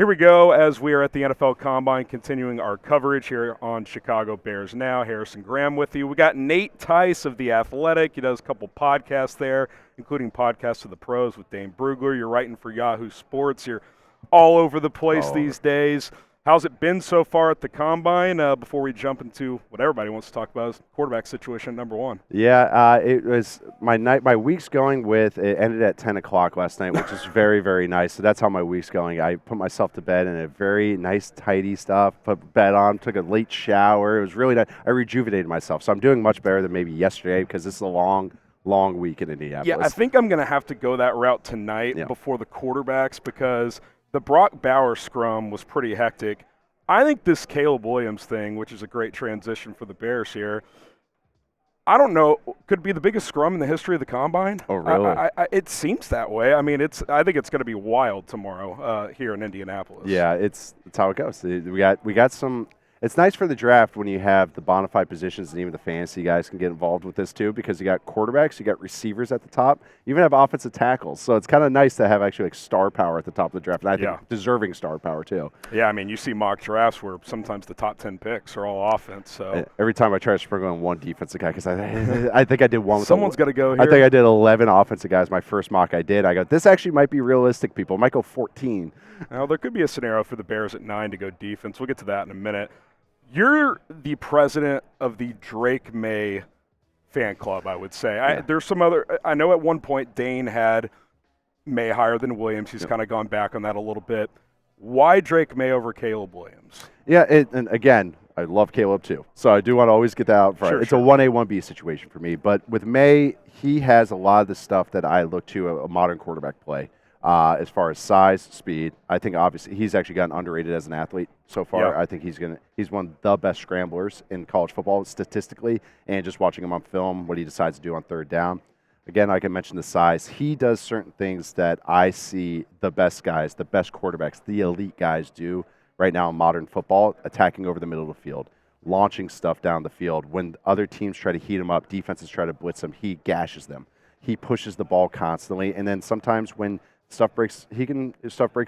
Here we go as we are at the NFL Combine, continuing our coverage here on Chicago Bears Now. Harrison Graham with you. We got Nate Tice of The Athletic. He does a couple podcasts there, including Podcasts of the Pros with Dane Brugler. You're writing for Yahoo Sports. You're all over the place these days. How's it been so far at the Combine? Before we jump into what everybody wants to talk about is quarterback situation number one. Yeah, it was my week's going with, it ended at 10 o'clock last night, which is very, very nice. So that's how my week's going. I put myself to bed in a very nice, tidy stuff, put bed on, took a late shower. It was really nice. I rejuvenated myself. So I'm doing much better than maybe yesterday because this is a long week in Indianapolis. Yeah, I think I'm going to have to go that route tonight before the quarterbacks because the Brock Bowers scrum was pretty hectic. I think this Caleb Williams thing, which is a great transition for the Bears here, I don't know, could be the biggest scrum in the history of the Combine. Oh, really? It seems that way. I mean, I think it's going to be wild tomorrow here in Indianapolis. Yeah, it's how it goes. We got some. It's nice for the draft when you have the bona fide positions, and even the fantasy guys can get involved with this too, because you got quarterbacks, you got receivers at the top, you even have offensive tackles. So it's kind of nice to have actually like star power at the top of the draft, and I think deserving star power too. Yeah, I mean, you see mock drafts where sometimes the top 10 picks are all offense. So every time I try to sprinkle in one defensive guy, because I think I did one. Someone's got to go here. I think I did 11 offensive guys. My first mock I did. I go, this actually might be realistic, people. It might go 14. Now, there could be a scenario for the Bears at 9 to go defense. We'll get to that in a minute. You're the president of the Drake Maye fan club, I would say. Yeah. There's some other – I know at one point Dane had Maye higher than Williams. He's kind of gone back on that a little bit. Why Drake Maye over Caleb Williams? Yeah, and again, I love Caleb too. So I do want to always get that out front. It's a 1A, 1B situation for me. But with Maye, he has a lot of the stuff that I look to a modern quarterback play. As far as size, speed, I think obviously he's actually gotten underrated as an athlete so far. Yeah. I think he's one of the best scramblers in college football statistically, and just watching him on film, what he decides to do on third down. Again, like I mentioned, the size. He does certain things that I see the best guys, the best quarterbacks, the elite guys do right now in modern football, attacking over the middle of the field, launching stuff down the field. When other teams try to heat him up, defenses try to blitz him, he gashes them. He pushes the ball constantly, and then sometimes when stuff breaks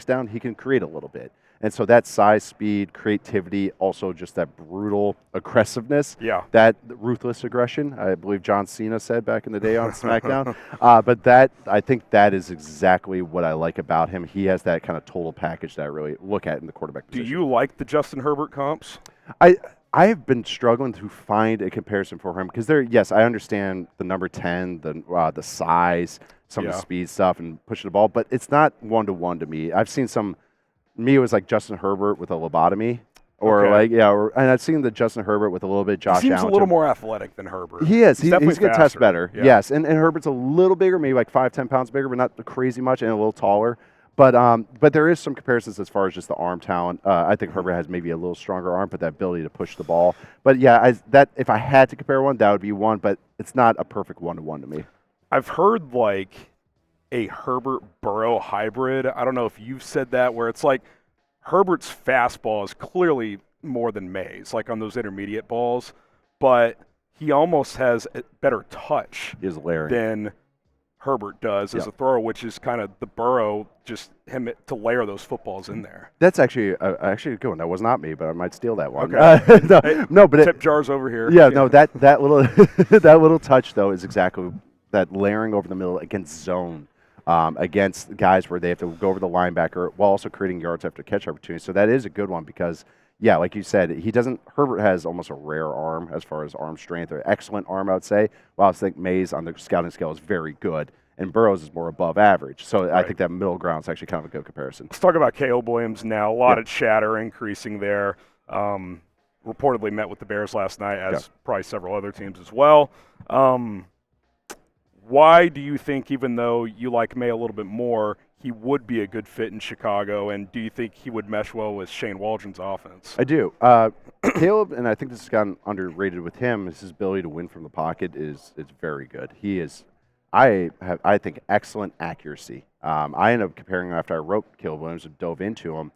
down, he can create a little bit. And so that size, speed, creativity, also just that brutal aggressiveness, that ruthless aggression, I believe John Cena said back in the day on SmackDown. But I think that is exactly what I like about him. He has that kind of total package that I really look at in the quarterback position. Do you like the Justin Herbert comps? I have been struggling to find a comparison for him because yes, I understand the number 10, the size, some of the speed stuff and pushing the ball, but it's not one-to-one to me. I've seen it was like Justin Herbert with a lobotomy, and I've seen the Justin Herbert with a little bit Josh Allen. He seems a little more athletic than Herbert. He is. He's going to test better. Yeah. Yes, and Herbert's a little bigger, maybe like 5-10 pounds bigger, but not crazy much, and a little taller. But there is some comparisons as far as just the arm talent. I think Herbert has maybe a little stronger arm, but that ability to push the ball. But yeah, if I had to compare one, that would be one. But it's not a perfect one-to-one to me. I've heard like a Herbert-Burrow hybrid. I don't know if you've said that, where it's like Herbert's fastball is clearly more than Maye's, like on those intermediate balls, but he almost has a better touch than Herbert does as a thrower, which is kind of the Burrow, just him to layer those footballs in there. That's actually a good one. That was not me, but I might steal that one. Okay. But tip jars over here. Yeah, no, that little that little touch though is exactly that layering over the middle against zone, against guys where they have to go over the linebacker while also creating yards after catch opportunities. So that is a good one because, yeah, like you said, Herbert has almost a rare arm as far as arm strength, or excellent arm, I would say, while I think Maye's on the scouting scale is very good, and Burrow's is more above average. So I think that middle ground is actually kind of a good comparison. Let's talk about Caleb Williams now. A lot of chatter increasing there. Reportedly met with the Bears last night, as probably several other teams as well. Why do you think, even though you like Maye a little bit more, he would be a good fit in Chicago, and do you think he would mesh well with Shane Waldron's offense? I do. Caleb, and I think this has gotten underrated with him, is his ability to win from the pocket is very good. He is, I think, excellent accuracy. I ended up comparing him after I wrote Caleb Williams and dove into him.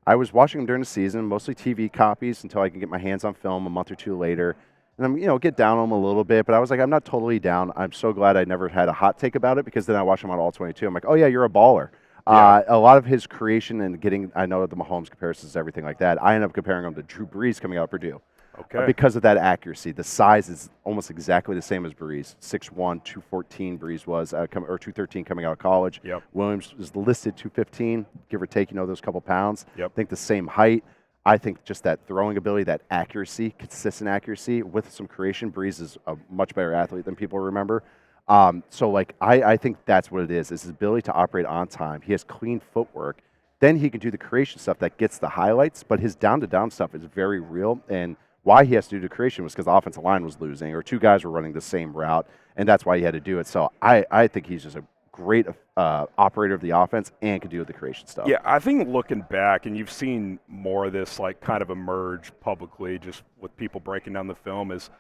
I was watching him during the season, mostly TV copies until I can get my hands on film a month or two later. And I'm, get down on him a little bit, but I was like, I'm not totally down. I'm so glad I never had a hot take about it, because then I watched him on All 22. I'm like, oh yeah, you're a baller. A lot of his creation and getting, I know the Mahomes comparisons, everything like that, I end up comparing him to Drew Brees coming out of Purdue. Okay. Because of that accuracy. The size is almost exactly the same as Brees. 6'1", 214 Brees was, or 213 coming out of college. Yep. Williams is listed 215, give or take, those couple pounds. Yep. I think the same height. I think just that throwing ability, that accuracy, consistent accuracy with some creation. Brees is a much better athlete than people remember. I think that's what it is his ability to operate on time. He has clean footwork. Then he can do the creation stuff that gets the highlights, but his down-to-down stuff is very real. And why he has to do the creation was because the offensive line was losing or two guys were running the same route, and that's why he had to do it. So I think he's just a great operator of the offense and can do the creation stuff. Yeah, I think looking back, and you've seen more of this like kind of emerge publicly just with people breaking down the film, is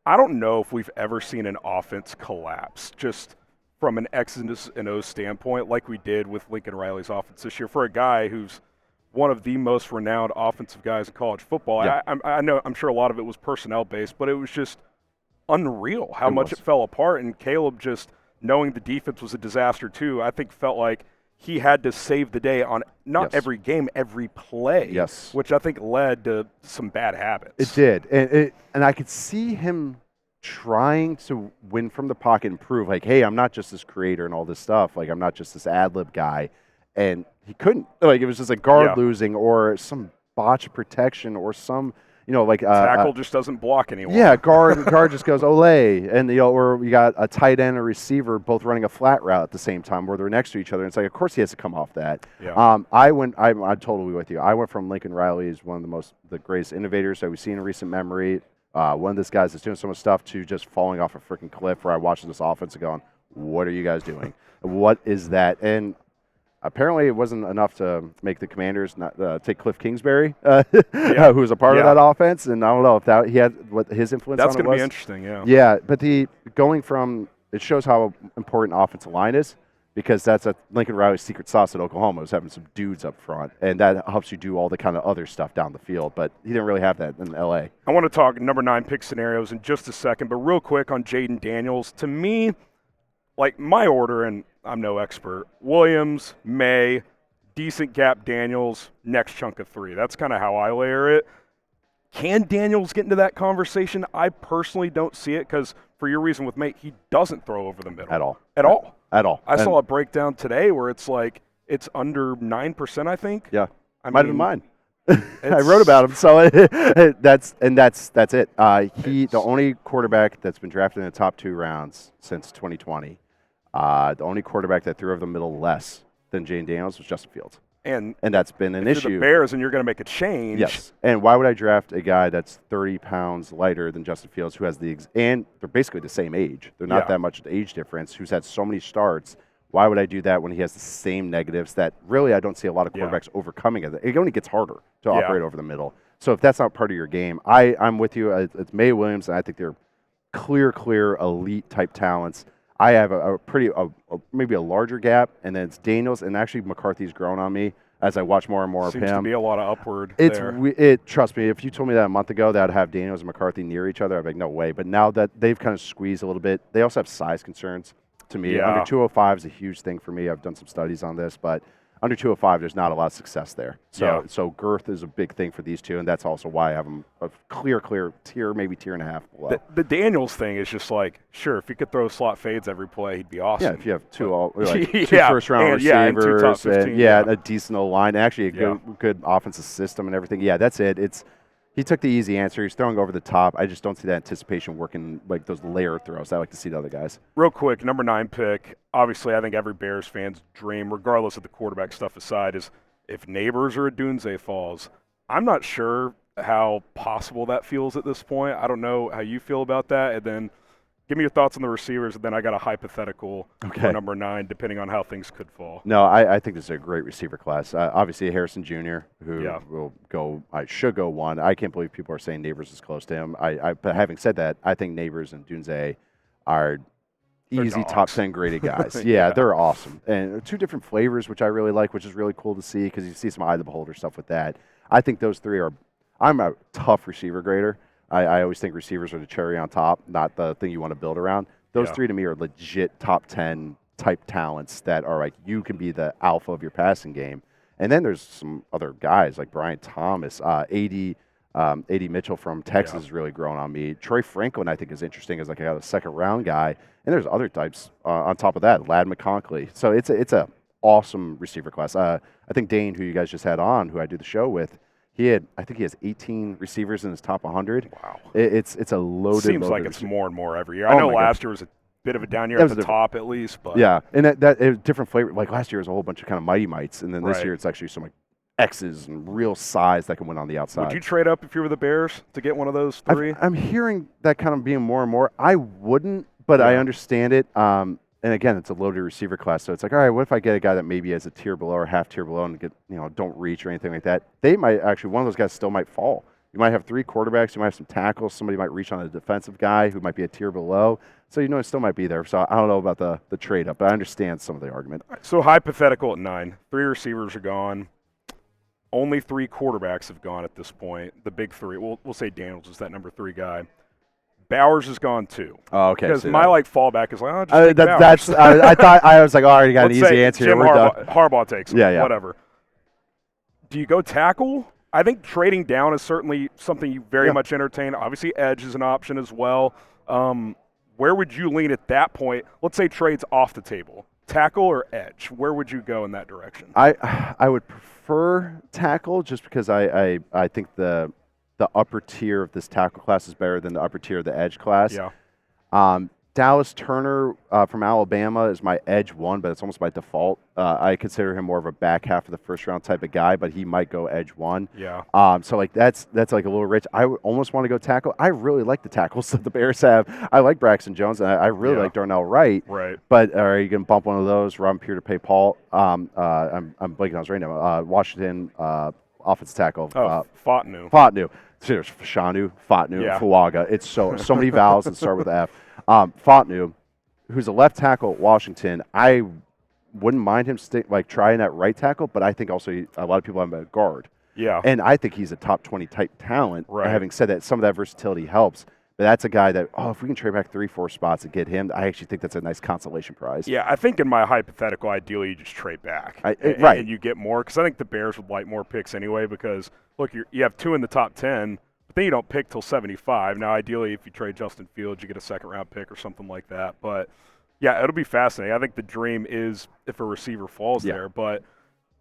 I don't know if we've ever seen an offense collapse just from an X's and O's standpoint like we did with Lincoln Riley's offense this year for a guy who's one of the most renowned offensive guys in college football. Yeah. I'm sure a lot of it was personnel based, but it was just unreal how much it fell apart. And Caleb, just knowing the defense was a disaster too, I think felt like he had to save the day on not every game, every play. Yes. Which I think led to some bad habits. It did, and I could see him trying to win from the pocket and prove like, hey, I'm not just this creator and all this stuff. Like I'm not just this ad lib guy. And he couldn't. Like it was just a guard losing or some botch protection or some, tackle just doesn't block anymore. Yeah, guard just goes ole, and or you got a tight end and a receiver both running a flat route at the same time where they're next to each other. And it's like, of course he has to come off that. Yeah. I'm totally with you. I went from Lincoln Riley as one of the greatest innovators that we've seen in recent memory. One of these guys that's doing so much stuff to just falling off a freaking cliff where I watched this offense and going, what are you guys doing? What is that? And apparently, it wasn't enough to make the Commanders not take Cliff Kingsbury, who was a part of that offense. And I don't know if he had what his influence on it was. That's going to be interesting, yeah. Yeah, but it shows how important offensive line is because that's Lincoln Riley's secret sauce at Oklahoma was having some dudes up front, and that helps you do all the kind of other stuff down the field. But he didn't really have that in L.A. I want to talk number 9 pick scenarios in just a second, but real quick on Jaden Daniels. To me, like my order, and I'm no expert, Williams, Maye, decent gap Daniels, next chunk of 3. That's kind of how I layer it. Can Daniels get into that conversation? I personally don't see it because for your reason with Maye, he doesn't throw over the middle. At all. At all. At all. I saw a breakdown today where it's like it's under 9%, I think. Yeah. Might have been mine. I wrote about him, so that's it. The only quarterback that's been drafted in the top 2 rounds since 2020. The only quarterback that threw over the middle less than Jaden Daniels was Justin Fields. And that's been an issue. If you're the Bears and you're going to make a change. Yes. And why would I draft a guy that's 30 pounds lighter than Justin Fields who has and they're basically the same age. They're not that much age difference, who's had so many starts. Why would I do that when he has the same negatives that really I don't see a lot of quarterbacks overcoming it? It only gets harder to operate over the middle. So if that's not part of your game, I'm with you. It's Maye Williams, and I think they're clear elite type talents. I have maybe a larger gap, and then it's Daniels, and actually McCarthy's grown on me as I watch more and more of him. Seems to be a lot of upward there. Trust me, if you told me that a month ago that I'd have Daniels and McCarthy near each other, I'd be like, no way. But now that they've kind of squeezed a little bit, they also have size concerns to me. Yeah. Under 205 is a huge thing for me. I've done some studies on this, but under 205, there's not a lot of success there. So girth is a big thing for these two, and that's also why I have them a clear tier, maybe tier and a half below. The Daniels thing is just like, sure, if he could throw slot fades every play, he'd be awesome. Yeah, if you have two first-round receivers and a decent O-line, actually a good offensive system and everything. Yeah, that's it. He took the easy answer. He's throwing over the top. I just don't see that anticipation working like those layer throws. I like to see the other guys. Real quick, number 9 pick. Obviously, I think every Bears fan's dream, regardless of the quarterback stuff aside, is if Nabers or Odunze falls. I'm not sure how possible that feels at this point. I don't know how you feel about that. And then give me your thoughts on the receivers, and then I got a hypothetical for number 9, depending on how things could fall. No, I think this is a great receiver class. Obviously, Harrison Jr., who will go, should go 1. I can't believe people are saying Nabers is close to him. But having said that, I think Nabers and Odunze are easy top 10 graded guys. Yeah, they're awesome. And 2 different flavors, which I really like, which is really cool to see because you see some eye of the beholder stuff with that. I think those 3 are – I'm a tough receiver grader. I always think receivers are the cherry on top, not the thing you want to build around. Those 3 to me are legit top 10 type talents that are like you can be the alpha of your passing game. And then there's some other guys like Brian Thomas, A.D. Mitchell from Texas is really growing on me. Troy Franklin, I think, is interesting as like a second-round guy. And there's other types on top of that, Ladd McConkey. So it's a awesome receiver class. I think Dane, who you guys just had on, who I do the show with, I think he has 18 receivers in his top 100. Wow. It's a loaded. Seems like it's more and more every year. I know last year was a bit of a down year at the top at least, but yeah, and that it was different flavor. Like last year was a whole bunch of kind of mighty mites, and then this year it's actually some like X's and real size that can win on the outside. Would you trade up if you were the Bears to get one of those three? I'm hearing that kind of being more and more. I wouldn't, but I understand it. And again, it's a loaded receiver class, so it's like, all right, what if I get a guy that maybe has a tier below or half tier below and don't reach or anything like that? They might actually, one of those guys still might fall. You might have 3 quarterbacks, you might have some tackles, somebody might reach on a defensive guy who might be a tier below. So it still might be there. So I don't know about the trade up, but I understand some of the argument. So hypothetical at 9, 3 receivers are gone. Only 3 quarterbacks have gone at this point. The big 3. We'll say Daniels is that number 3 guy. Bowers is gone too. Oh, okay. Because my fallback is like, just take Bowers. That's I thought I was like, oh, I already got an easy answer. Jim Harbaugh takes him. Yeah. Whatever. Do you go tackle? I think trading down is certainly something you very much entertain. Obviously, edge is an option as well. Where would you lean at that point? Let's say trade's off the table. Tackle or edge? Where would you go in that direction? I would prefer tackle just because I think the upper tier of this tackle class is better than the upper tier of the edge class. Yeah. Dallas Turner from Alabama is my edge 1, but it's almost by default. I consider him more of a back half of the first round type of guy, but he might go edge 1. Yeah. So like that's like a little rich. I would almost want to go tackle. I really like the tackles that the Bears have. I like Braxton Jones, and I really like Darnell Wright. Right. But are you going to bump one of those? Robin Pierre to pay Paul. I'm blanking on his right now. Washington offensive tackle. Fatnu. There's Fashanu, Fatnu, Fuaga. It's so many vowels that start with F. Fatnu, who's a left tackle at Washington, I wouldn't mind him trying that right tackle, but I think also a lot of people have him at guard. Yeah. And I think he's a top 20 type talent. Right. Having said that, some of that versatility helps. But that's a guy that, if we can trade back 3-4 spots and get him, I actually think that's a nice consolation prize. Yeah, I think in my hypothetical, ideally you just trade back. And you get more, because I think the Bears would like more picks anyway, because, look, you have 2 in the top 10, but then you don't pick till 75. Now, ideally, if you trade Justin Fields, you get a second-round pick or something like that. But, yeah, it'll be fascinating. I think the dream is if a receiver falls there, but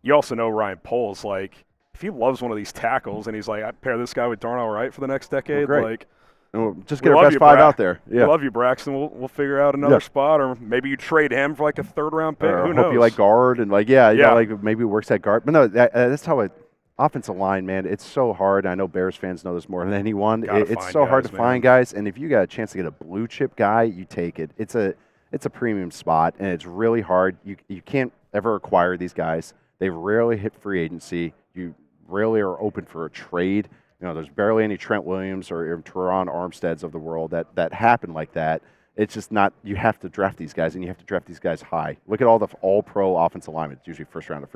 you also know Ryan Poles, like, if he loves one of these tackles and he's like, I pair this guy with Darnell Wright for the next decade, like – we'll just get our best 5 out there. Yeah. We love you, Braxton. We'll figure out another spot, or maybe you trade him for like a 3rd-round pick. Who knows? Hope you like guard and like maybe it works at guard. But no, that's how offensive line, man. It's so hard. I know Bears fans know this more than anyone. It's so hard to find guys, and if you got a chance to get a blue chip guy, you take it. It's a premium spot, and it's really hard. You can't ever acquire these guys. They rarely hit free agency. You rarely are open for a trade. There's barely any Trent Williams or Teron Armsteads of the world that happen like that. It's just not. You have to draft these guys, and you have to draft these guys high. Look at all the all-pro offensive linemen. It's usually first rounder.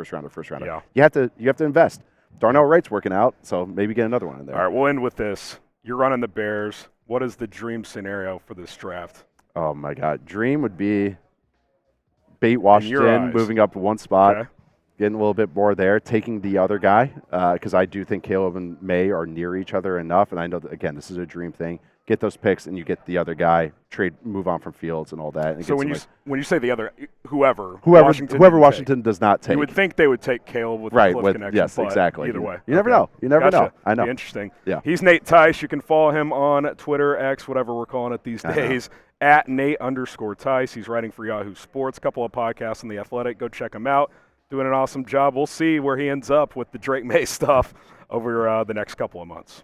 Yeah. You have to invest. Darnell Wright's working out, so maybe get another one in there. All right, we'll end with this. You're running the Bears. What is the dream scenario for this draft? Oh my God, dream would be bait Washington, moving up 1 spot. Okay. Getting a little bit more there, taking the other guy, because I do think Caleb and Maye are near each other enough, and I know that, again, this is a dream thing. Get those picks, and you get the other guy, move on from Fields and all that. And so when you say the other, whoever Washington does not take. You would think they would take Caleb with the Cliff connection. Yes, exactly. Either way. You never know. You never know. I know. Be interesting. Yeah. He's Nate Tice. You can follow him on Twitter, X, whatever we're calling it these days, at Nate_Tice. He's writing for Yahoo Sports, a couple of podcasts on The Athletic. Go check him out. Doing an awesome job. We'll see where he ends up with the Drake Maye stuff over the next couple of months.